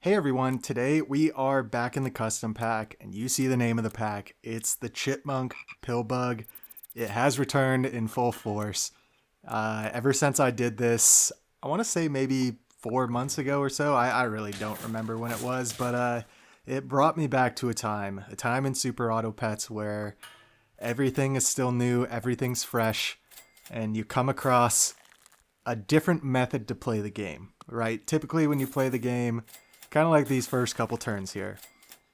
Hey everyone, today we are back in the custom pack, and you see the name of the pack. It's the Chipmunk Pillbug. It has returned in full force. Ever since I did this, I want to say maybe 4 months ago or so. I really don't remember when it was, but it brought me back to a time in Super Auto Pets where everything is still new, everything's fresh, and you come across a different method to play the game, right? Typically, when you play the game, kind of like these first couple turns here,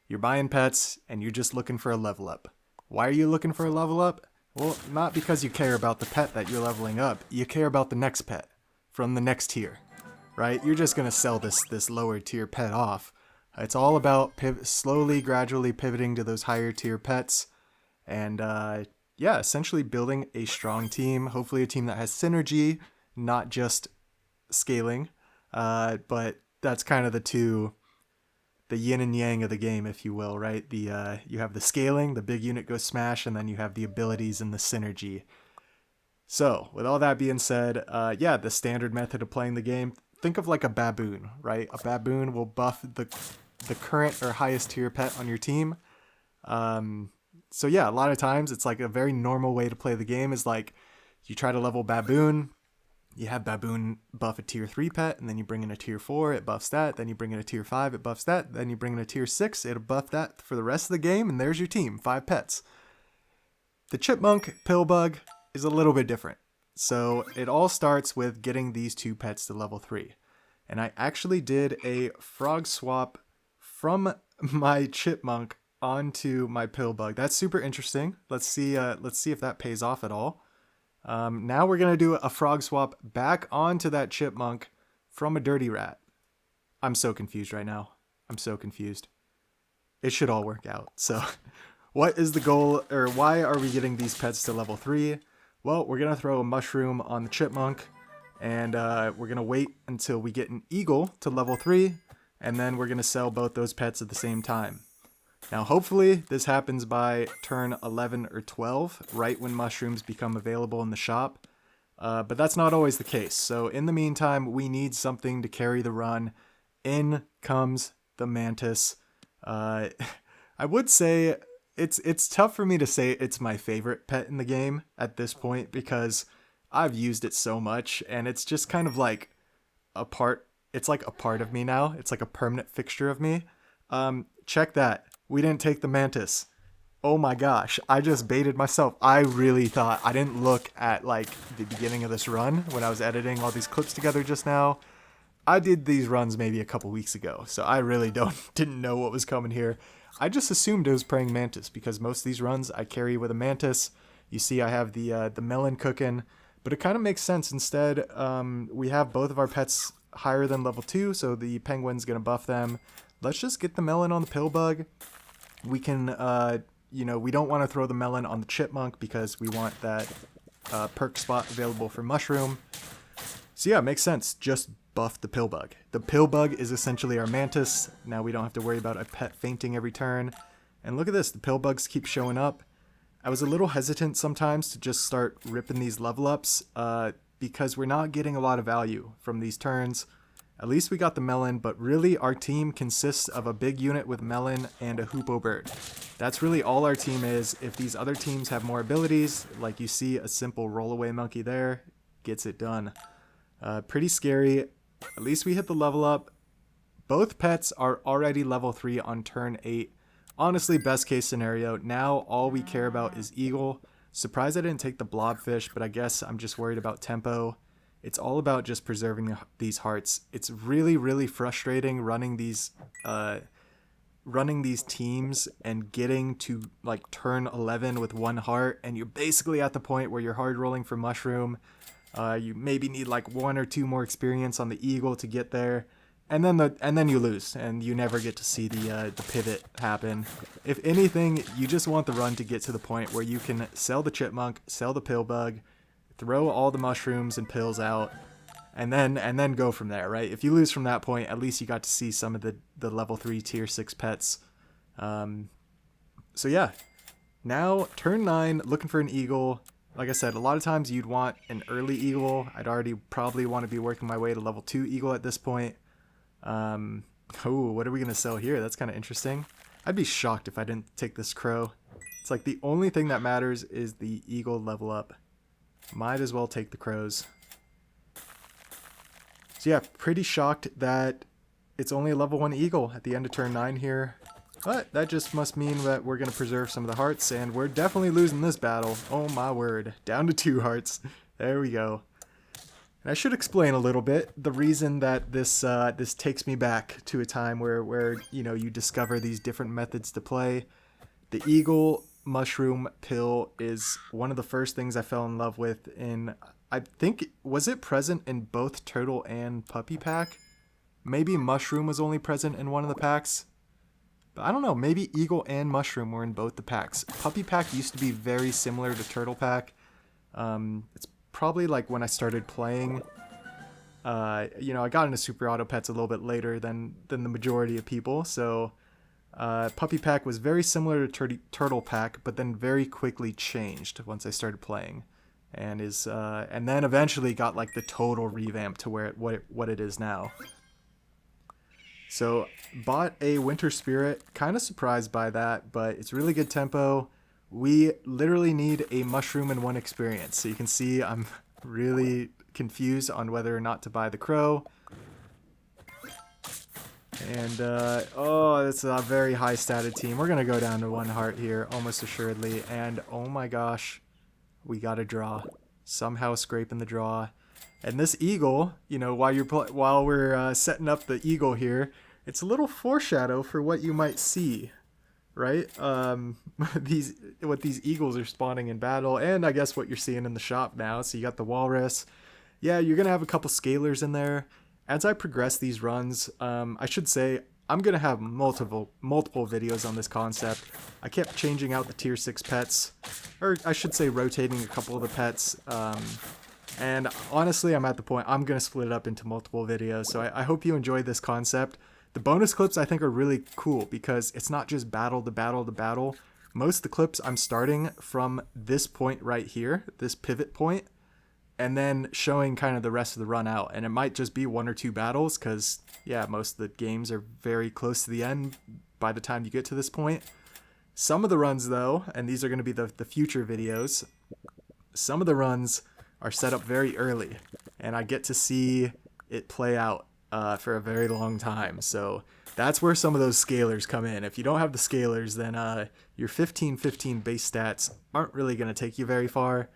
you're buying pets and you're just looking for a level up. Why are you looking for a level up? Well, not because you care about the pet that you're leveling up. You care about the next pet from the next tier, right? You're just gonna sell this lower tier pet off. It's all about slowly, gradually pivoting to those higher tier pets, and yeah, essentially building a strong team. Hopefully, a team that has synergy, not just scaling. But that's kind of the yin and yang of the game, if you will, right? You have the scaling, the big unit goes smash, and then you have the abilities and the synergy. So, with all that being said, yeah, the standard method of playing the game, think of like a baboon, right? A baboon will buff the current or highest tier pet on your team. So yeah, a lot of times it's like a very normal way to play the game is like you try to level baboon. You have baboon buff a tier 3 pet, and then you bring in a tier 4, it buffs that, then you bring in a tier 5, it buffs that, then you bring in a tier 6, it'll buff that for the rest of the game, and there's your team, 5 pets. The Chipmunk Pillbug is a little bit different. So it all starts with getting these 2 pets to level 3. And I actually did a frog swap from my Chipmunk onto my Pillbug. That's super interesting. Let's see if that pays off at all. Now we're going to do a frog swap back onto that Chipmunk from a Dirty Rat. I'm so confused right now. I'm so confused. It should all work out. So what is the goal, or why are we getting these pets to level 3? Well, we're going to throw a mushroom on the Chipmunk, and we're going to wait until we get an eagle to level 3, and then we're going to sell both those pets at the same time. Now, hopefully, this happens by turn 11 or 12, right when mushrooms become available in the shop. But that's not always the case. So in the meantime, we need something to carry the run. In comes the mantis. I would say it's tough for me to say it's my favorite pet in the game at this point because I've used it so much, and it's just kind of like a part. It's like a part of me now. It's like a permanent fixture of me. Check that. We didn't take the mantis. Oh my gosh, I just baited myself. I really thought, I didn't look at like the beginning of this run when I was editing all these clips together just now. I did these runs maybe a couple weeks ago, so I really didn't know what was coming here. I just assumed it was praying mantis because most of these runs I carry with a mantis. You see I have the melon cooking, but it kind of makes sense. Instead, we have both of our pets higher than level 2, so the penguin's going to buff them. Let's just get the melon on the Pillbug. We can, we don't want to throw the melon on the Chipmunk because we want that perk spot available for mushroom. So yeah, it makes sense. Just buff the Pillbug. The Pillbug is essentially our mantis. Now we don't have to worry about a pet fainting every turn. And look at this, the Pillbugs keep showing up. I was a little hesitant sometimes to just start ripping these level ups because we're not getting a lot of value from these turns. At least we got the melon, but really our team consists of a big unit with melon and a hoopoe bird. That's really all our team is. If these other teams have more abilities, like you see a simple rollaway monkey there, gets it done. Pretty scary. At least we hit the level up. Both pets are already level 3 on turn 8. Honestly, best case scenario. Now all we care about is eagle. Surprised I didn't take the blobfish, but I guess I'm just worried about tempo. It's all about just preserving these hearts. It's really, really frustrating running these teams and getting to like turn 11 with 1 heart, and you're basically at the point where you're hard rolling for mushroom. You maybe need like 1 or 2 more experience on the eagle to get there, and then you lose, and you never get to see the pivot happen. If anything, you just want the run to get to the point where you can sell the Chipmunk, sell the Pillbug, throw all the mushrooms and pills out, and then go from there, right? If you lose from that point, at least you got to see some of the level 3 tier 6 pets. So yeah, now turn 9, looking for an eagle. Like I said, a lot of times you'd want an early eagle. I'd already probably want to be working my way to level 2 eagle at this point. Oh, what are we going to sell here? That's kind of interesting. I'd be shocked if I didn't take this crow. It's like the only thing that matters is the eagle level up. Might as well take the crows. So yeah, pretty shocked that it's only a level 1 eagle at the end of turn 9 here. But that just must mean that we're going to preserve some of the hearts, and we're definitely losing this battle. Oh my word. Down to 2 hearts. There we go. And I should explain a little bit the reason that this this takes me back to a time where you know, you discover these different methods to play. The eagle mushroom pill is one of the first things I fell in love with in, I think, was it present in both turtle and puppy pack? Maybe mushroom was only present in one of the packs. But I don't know, maybe eagle and mushroom were in both the packs. Puppy pack used to be very similar to turtle pack. It's probably like when I started playing. You know, I got into Super Auto Pets a little bit later than the majority of people, so Puppy Pack was very similar to Turtle Pack, but then very quickly changed once I started playing, and and then eventually got like the total revamp to what it is now. So bought a Winter Spirit, kind of surprised by that, but it's really good tempo. We literally need a mushroom and 1 experience, so you can see I'm really confused on whether or not to buy the crow. And oh, it's a very high statted team. We're gonna go down to 1 heart here almost assuredly, and oh my gosh, we got a draw, somehow scraping the draw. And this eagle, you know, while we're setting up the eagle here, it's a little foreshadow for what you might see, right? What these eagles are spawning in battle, and I guess what you're seeing in the shop now. So you got the walrus. Yeah, you're gonna have a couple scalers in there. As I progress these runs, I should say I'm gonna have multiple videos on this concept. I kept changing out the tier 6 pets, or I should say rotating a couple of the pets. And honestly, I'm at the point I'm gonna split it up into multiple videos. So I hope you enjoyed this concept. The bonus clips I think are really cool because it's not just battle to battle to battle. Most of the clips I'm starting from this point right here, this pivot point, and then showing kind of the rest of the run out. And it might just be 1 or 2 battles because, yeah, most of the games are very close to the end by the time you get to this point. Some of the runs, though, and these are going to be the future videos, some of the runs are set up very early, and I get to see it play out for a very long time. So that's where some of those scalers come in. If you don't have the scalers, then your 15-15 base stats aren't really going to take you very far.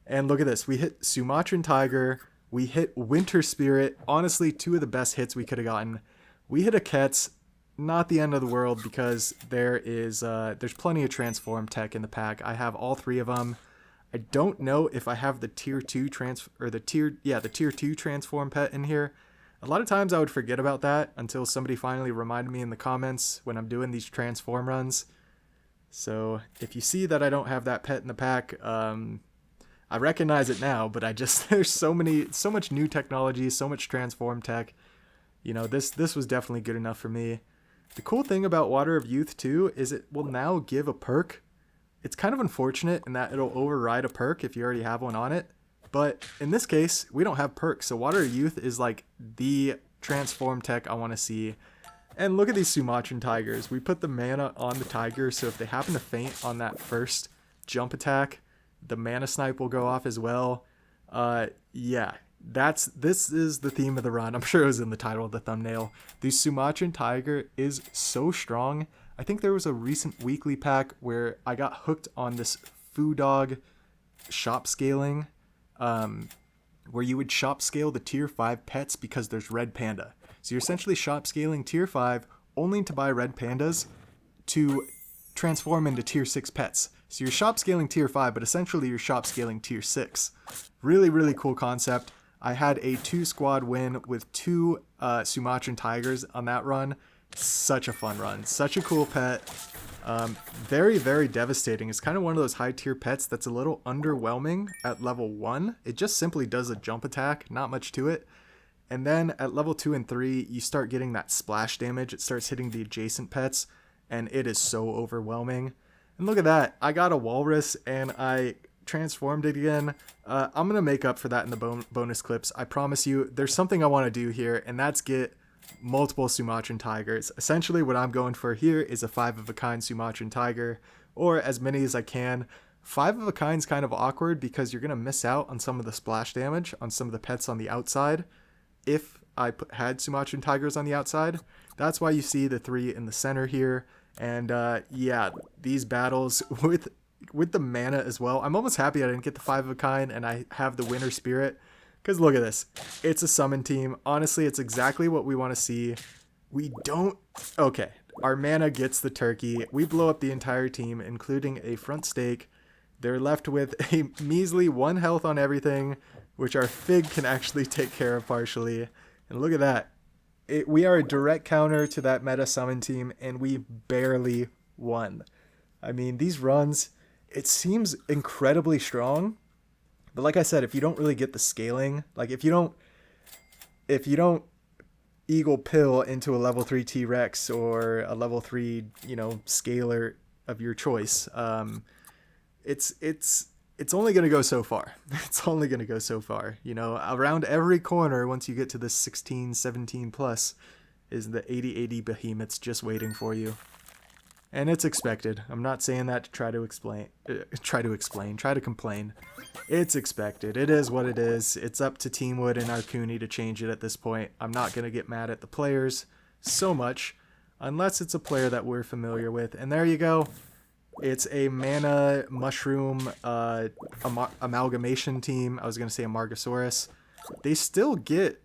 And look at this. We hit Sumatran Tiger. We hit Winter Spirit. Honestly, 2 of the best hits we could have gotten. We hit a Kets. Not the end of the world because there's plenty of transform tech in the pack. I have all 3 of them. I don't know if I have the tier 2 the tier 2 transform pet in here. A lot of times I would forget about that until somebody finally reminded me in the comments when I'm doing these transform runs. So if you see that I don't have that pet in the pack, I recognize it now, but there's so much new technology, so much transform tech. You know, this was definitely good enough for me. The cool thing about Water of Youth too is it will now give a perk. It's kind of unfortunate in that it'll override a perk if you already have one on it. But in this case, we don't have perks. So Water of Youth is like the transform tech I want to see. And look at these Sumatran Tigers. We put the mana on the tiger, so if they happen to faint on that first jump attack, the mana snipe will go off as well. Yeah, this is the theme of the run. I'm sure it was in the title of the thumbnail. The Sumatran Tiger is so strong. I think there was a recent weekly pack where I got hooked on this Foo Dog shop scaling, where you would shop scale the tier 5 pets because there's red panda. So you're essentially shop scaling tier 5 only to buy red pandas to transform into tier 6 pets. So you're shop scaling tier 5, but essentially you're shop scaling tier 6. Really, really cool concept. I had a 2 squad win with 2 Sumatran Tigers on that run. Such a fun run. Such a cool pet. Very, very devastating. It's kind of one of those high tier pets that's a little underwhelming at level 1. It just simply does a jump attack, not much to it. And then at level 2 and 3, you start getting that splash damage. It starts hitting the adjacent pets, and it is so overwhelming. And look at that. I got a walrus, and I transformed it again. I'm going to make up for that in the bonus clips. I promise you, there's something I want to do here, and that's get multiple Sumatran tigers. Essentially what I'm going for here is a 5 of a kind Sumatran tiger, or as many as I can. 5 of a kind is kind of awkward because you're going to miss out on some of the splash damage on some of the pets on the outside if I had Sumatran tigers on the outside. That's why you see the 3 in the center here. And yeah, these battles with the mana as well. I'm almost happy I didn't get the 5 of a kind and I have the Winter Spirit. Because look at this. It's a summon team. Honestly, it's exactly what we want to see. We don't... Okay, our mana gets the turkey. We blow up the entire team, including a front stake. They're left with a measly 1 health on everything, which our Fig can actually take care of partially. And look at that. We are a direct counter to that meta summon team, and we barely won. I mean, these runs, it seems incredibly strong. But like I said, if you don't really get the scaling, like if you don't Eagle Pill into a level 3 T-Rex or a level 3, scaler of your choice, it's only going to go so far. It's only going to go so far. Around every corner, once you get to this 16, 17 plus, is the 80-80 behemoths just waiting for you. And it's expected. I'm not saying that to try to complain. It's expected. It is what it is. It's up to Teamwood and Arcuni to change it at this point. I'm not going to get mad at the players so much, unless it's a player that we're familiar with. And there you go. It's a mana mushroom amalgamation team. I was going to say Amargasaurus. They still get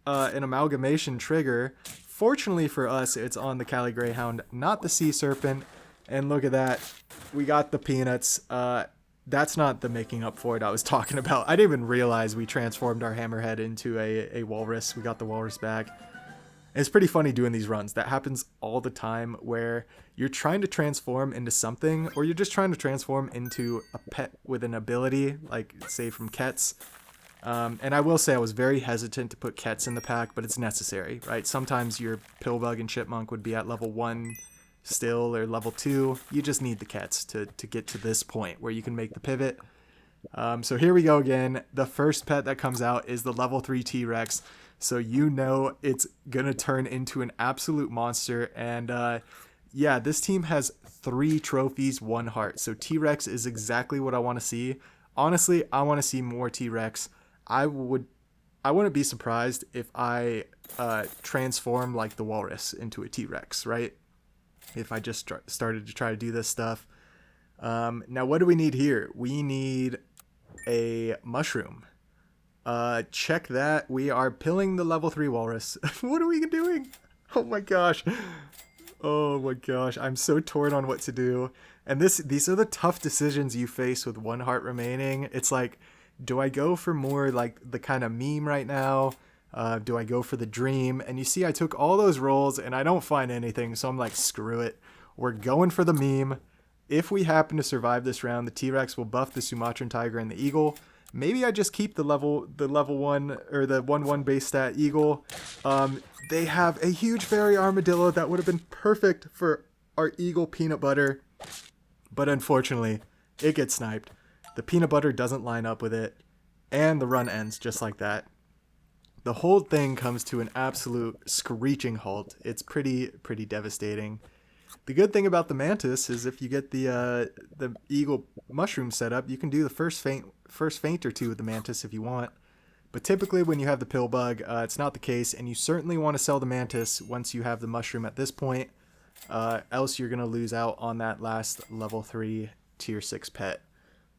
an amalgamation trigger. Fortunately for us, it's on the Cali Greyhound, not the Sea Serpent. And look at that. We got the peanuts. That's not the making up for it I was talking about. I didn't even realize we transformed our Hammerhead into a walrus. We got the walrus back. It's pretty funny doing these runs. That happens all the time where you're trying to transform into something, or you're just trying to transform into a pet with an ability, like say from Kets. And I will say I was very hesitant to put Kets in the pack, but it's necessary, right? Sometimes your Pillbug and Chipmunk would be at level 1 still, or level 2. You just need the Kets to get to this point where you can make the pivot. So here we go again. The first pet that comes out is the level 3 T-Rex. So it's going to turn into an absolute monster. And yeah, this team has 3 trophies, 1 heart. So T-Rex is exactly what I want to see. Honestly, I want to see more T-Rex. I wouldn't be surprised if I transform like the walrus into a T-Rex, right? If I just started to try to do this stuff. Now, what do we need here? We need a mushroom. Check that. We are pilling the level 3 walrus. What are we doing? Oh my gosh. Oh my gosh. I'm so torn on what to do. And these are the tough decisions you face with 1 heart remaining. It's like, do I go for more like the kind of meme right now? Do I go for the dream? And you see, I took all those rolls and I don't find anything. So I'm like, screw it. We're going for the meme. If we happen to survive this round, the T-Rex will buff the Sumatran tiger and the eagle. Maybe I just keep the level 1 or the 1/1 base stat eagle. They have a huge fairy armadillo that would have been perfect for our eagle peanut butter. But unfortunately, it gets sniped. The peanut butter doesn't line up with it, and the run ends just like that. The whole thing comes to an absolute screeching halt. It's pretty devastating. The good thing about the Mantis is if you get the Eagle Mushroom set up, you can do the first feint or 2 with the Mantis if you want. But typically when you have the Pillbug, it's not the case, and you certainly want to sell the Mantis once you have the Mushroom at this point. Else you're going to lose out on that last level 3 tier 6 pet.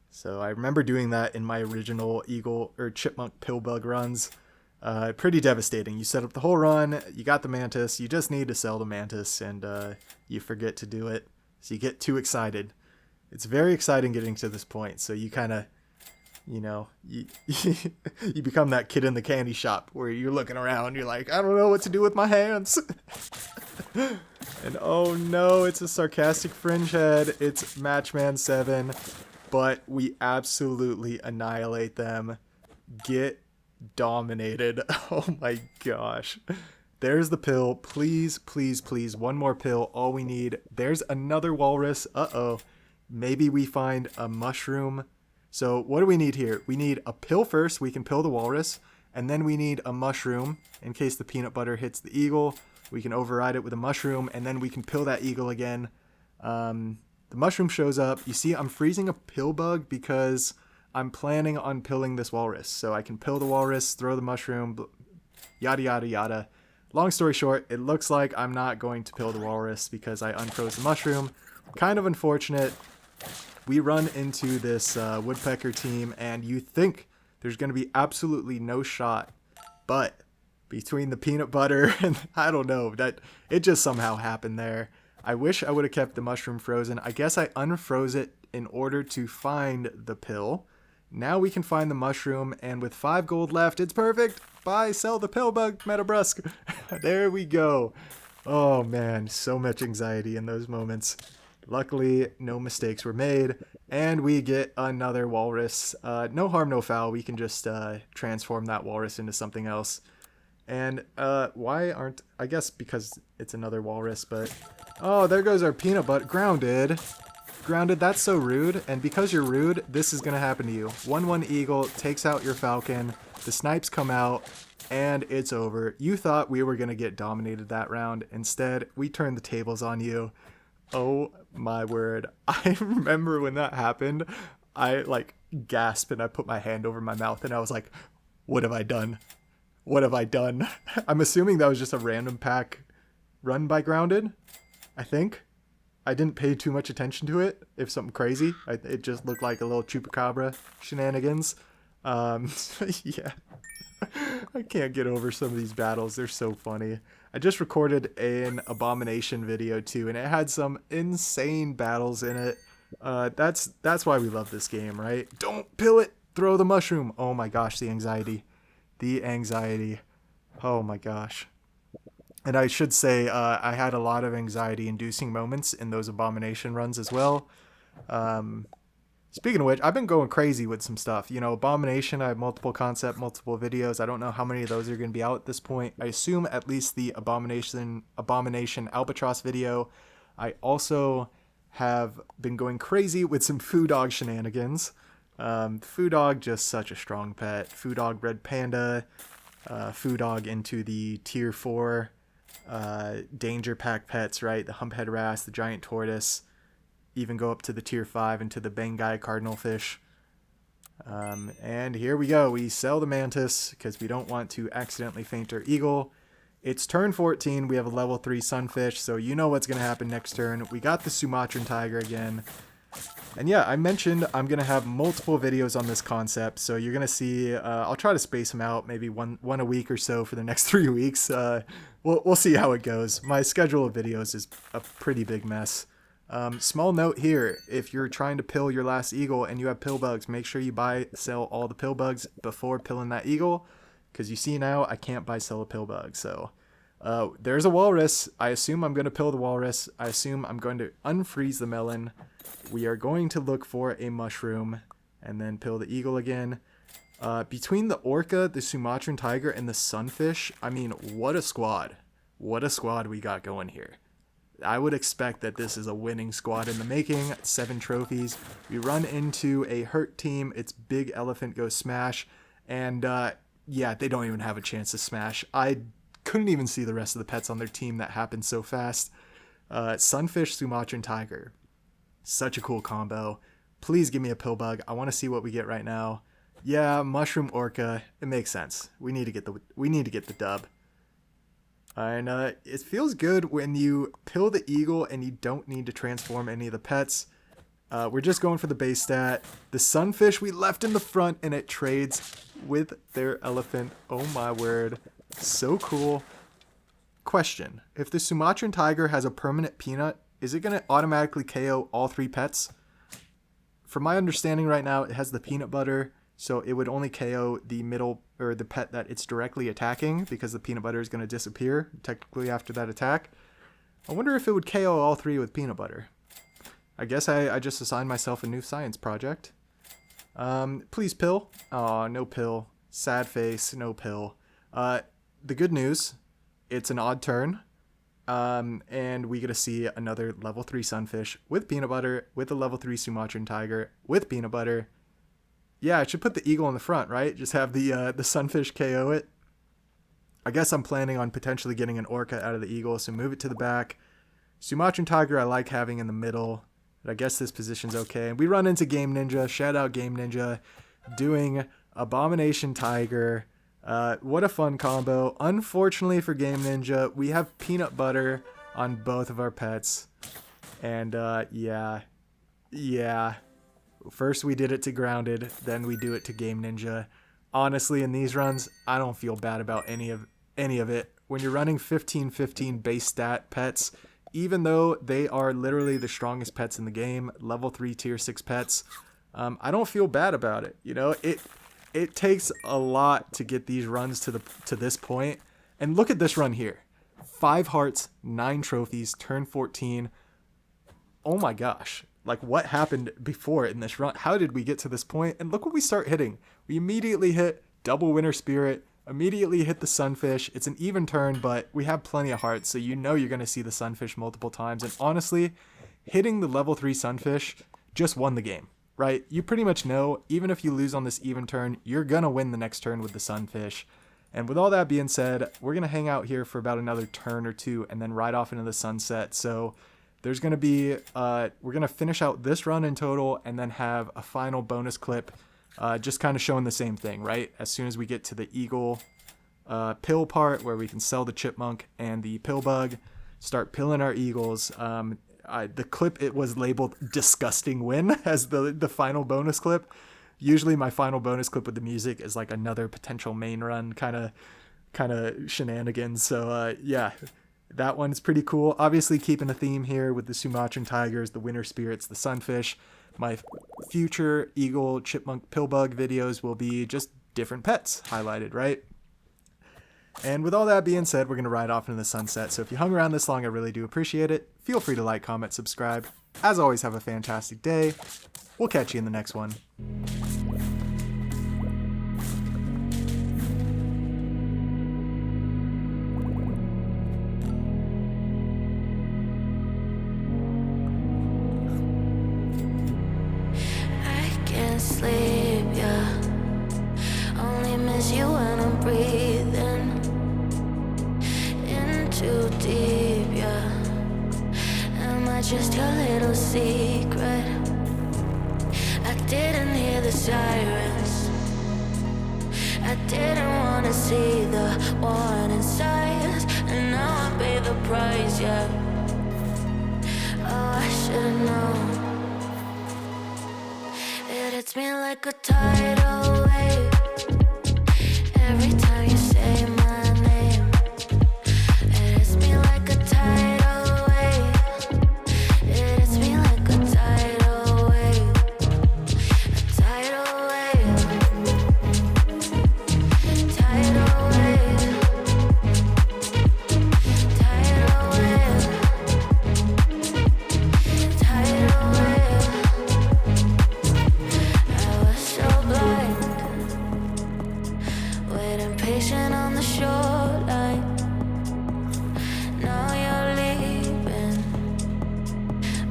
So I remember doing that in my original Eagle or Chipmunk Pillbug runs. Pretty devastating. You set up the whole run, you got the Mantis, you just need to sell the Mantis, and you forget to do it. So you get too excited. It's very exciting getting to this point, so you kind of, you become that kid in the candy shop where you're looking around, you're like, I don't know what to do with my hands. And oh no, it's a sarcastic fringe head. It's Matchman 7, but we absolutely annihilate them. Get dominated. Oh my gosh. There's the pill. Please, please, please. One more pill. All we need. There's another walrus. Uh-oh. Maybe we find a mushroom. So what do we need here? We need a pill first. We can pill the walrus. And then we need a mushroom in case the peanut butter hits the eagle. We can override it with a mushroom, and then we can pill that eagle again. The mushroom shows up. You see, I'm freezing a pill bug because I'm planning on pilling this walrus. So I can pill the walrus, throw the mushroom, yada, yada, yada. Long story short, it looks like I'm not going to pill the walrus because I unfroze the mushroom. Kind of unfortunate. We run into this woodpecker team, and you think there's going to be absolutely no shot. But between the peanut butter and I don't know, that it just somehow happened there. I wish I would have kept the mushroom frozen. I guess I unfroze it in order to find the pill. Now we can find the mushroom, and with 5 gold left, it's perfect. Buy, sell the pill bug, Brusk. There we go. Oh man, so much anxiety in those moments. Luckily, no mistakes were made, and we get another walrus. No harm, no foul. We can just transform that walrus into something else. And why aren't... I guess because it's another walrus, but... Oh, there goes our peanut butter. Grounded. Grounded, that's so rude. And because you're rude, this is going to happen to you. 1-1 eagle takes out your falcon. The snipes come out, and it's over. You thought we were going to get dominated that round. Instead, we turned the tables on you. Oh my word. I remember when that happened, I like gasped and I put my hand over my mouth and I was like, what have I done? What have I done? I'm assuming that was just a random pack run by Grounded, I think. I didn't pay too much attention to it, if something crazy. It just looked like a little chupacabra shenanigans. Yeah. I can't get over some of these battles. They're so funny. I just recorded an Abomination video too, and it had some insane battles in it. That's why we love this game, right? Don't pill it! Throw the mushroom! Oh my gosh, the anxiety. The anxiety. Oh my gosh. And I should say, I had a lot of anxiety-inducing moments in those Abomination runs as well. Speaking of which, I've been going crazy with some stuff. You know, Abomination, I have multiple concept, multiple videos. I don't know how many of those are going to be out at this point. I assume at least the Abomination Albatross video. I also have been going crazy with some Foo Dog shenanigans. Foo Dog, just such a strong pet. Foo Dog Red Panda. Foo Dog into the tier 4 danger pack pets, right? The Humphead Wrasse, the Giant Tortoise. Even go up to the tier 5 into the Bengai Cardinal Fish. And here we go. We sell the Mantis because we don't want to accidentally faint our Eagle. It's turn 14. We have a level 3 Sunfish, so you know what's going to happen next turn. We got the Sumatran Tiger again. And yeah, I mentioned I'm going to have multiple videos on this concept, so you're going to see, I'll try to space them out, maybe one a week or so for the next 3 weeks. We'll see how it goes. My schedule of videos is a pretty big mess. Small note here, if you're trying to pill your last eagle and you have pill bugs, make sure you sell all the pill bugs before pilling that eagle, because you see now I can't sell a pill bug. So there's a walrus. I assume I'm going to pill the walrus. I assume I'm going to unfreeze the melon. We are going to look for a mushroom and then pill the eagle again. Between the orca, the Sumatran tiger, and the sunfish, I mean, what a squad. What a squad we got going here. I would expect that this is a winning squad in the making. 7 trophies. We run into a hurt team. It's Big Elephant goes smash. And yeah, they don't even have a chance to smash. I couldn't even see the rest of the pets on their team. That happened so fast. Sunfish, Sumatran tiger. Such a cool combo. Please give me a pill bug. I want to see what we get right now. Yeah, mushroom orca. It makes sense. We need to get the dub. And it feels good when you pill the eagle and you don't need to transform any of the pets. We're just going for the base stat. The sunfish we left in the front and it trades with their elephant. Oh my word. So cool. Question. If the Sumatran tiger has a permanent peanut, is it going to automatically KO all 3 pets? From my understanding right now, it has the peanut butter. So it would only KO the middle, or the pet that it's directly attacking, because the peanut butter is going to disappear technically after that attack. I wonder if it would KO all 3 with peanut butter. I guess I just assigned myself a new science project. Please pill. Aw, no pill. Sad face, no pill. The good news, it's an odd turn. And we get to see another level 3 sunfish with peanut butter, with a level 3 Sumatran tiger with peanut butter. Yeah, I should put the eagle in the front, right? Just have the sunfish KO it. I guess I'm planning on potentially getting an orca out of the eagle, so move it to the back. Sumatran tiger I like having in the middle, but I guess this position's okay. And we run into Game Ninja. Shout out Game Ninja doing Abomination Tiger. What a fun combo. Unfortunately for Game Ninja, we have peanut butter on both of our pets. And yeah. First we did it to Grounded, then we do it to Game Ninja. Honestly, in these runs, I don't feel bad about any of it. When you're running 15-15 base stat pets, even though they are literally the strongest pets in the game, level 3 tier 6 pets, I don't feel bad about it. You know, it takes a lot to get these runs to this point. And look at this run here. 5 hearts, 9 trophies, turn 14. Oh my gosh. Like, what happened before in this run? How did we get to this point? And look what we start hitting. We immediately hit double Winter Spirit, immediately hit the Sunfish. It's an even turn, but we have plenty of hearts, so you know you're going to see the Sunfish multiple times. And honestly, hitting the level 3 Sunfish just won the game, right? You pretty much know, even if you lose on this even turn, you're going to win the next turn with the Sunfish. And with all that being said, we're going to hang out here for about another turn or two and then ride off into the sunset. So there's going to be, we're going to finish out this run in total and then have a final bonus clip, just kind of showing the same thing, right? As soon as we get to the eagle pill part where we can sell the chipmunk and the pill bug, start pilling our eagles. The clip, it was labeled disgusting win as the final bonus clip. Usually my final bonus clip with the music is like another potential main run kind of shenanigans. So yeah. That one's pretty cool. Obviously keeping a theme here with the Sumatran tigers, the winter spirits, the sunfish. My future eagle, chipmunk, pillbug videos will be just different pets highlighted, right? And with all that being said, we're going to ride off into the sunset. So if you hung around this long, I really do appreciate it. Feel free to like, comment, subscribe. As always, have a fantastic day. We'll catch you in the next one. Sleep, yeah. Only miss you when I'm breathing in too deep, yeah. Am I just your little secret? I didn't hear the sirens. I didn't wanna see the warning signs, and now I pay the price, yeah. Oh, I should've known. It hits me like a tidal wave every time you say my name. It hits me like a tidal wave. It hits me like a tidal wave. A tidal wave. Tidal wave. Tidal wave. Tidal wave. Patient on the shoreline. Now you're leaving,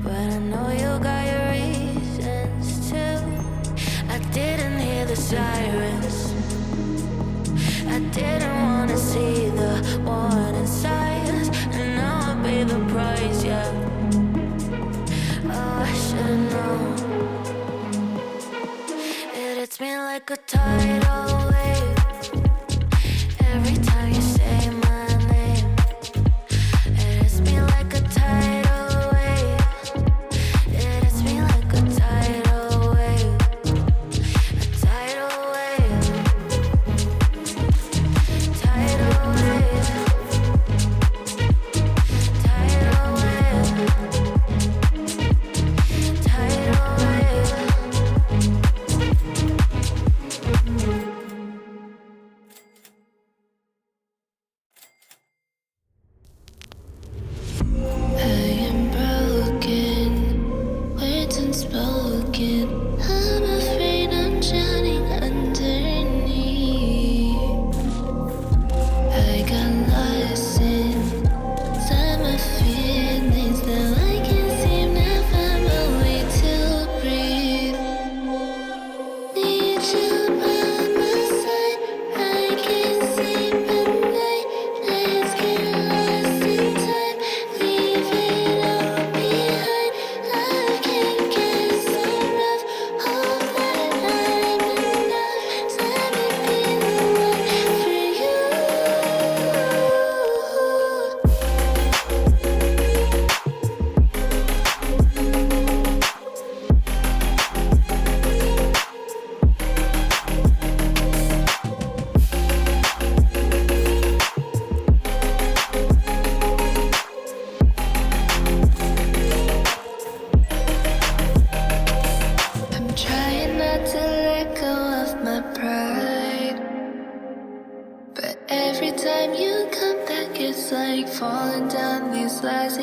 but I know you got your reasons too. I didn't hear the sirens. I didn't wanna see the warning signs, and now I pay the price, yeah. Oh, I should've known. It hits me like a tidal wave every time you say my name. It hits me like a tidal wave. It hits me like a tidal wave. A tidal wave. Tidal wave. Tidal wave. Tidal wave.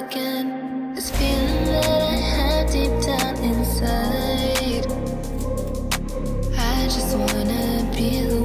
again. This feeling that I have deep down inside. I just wanna be the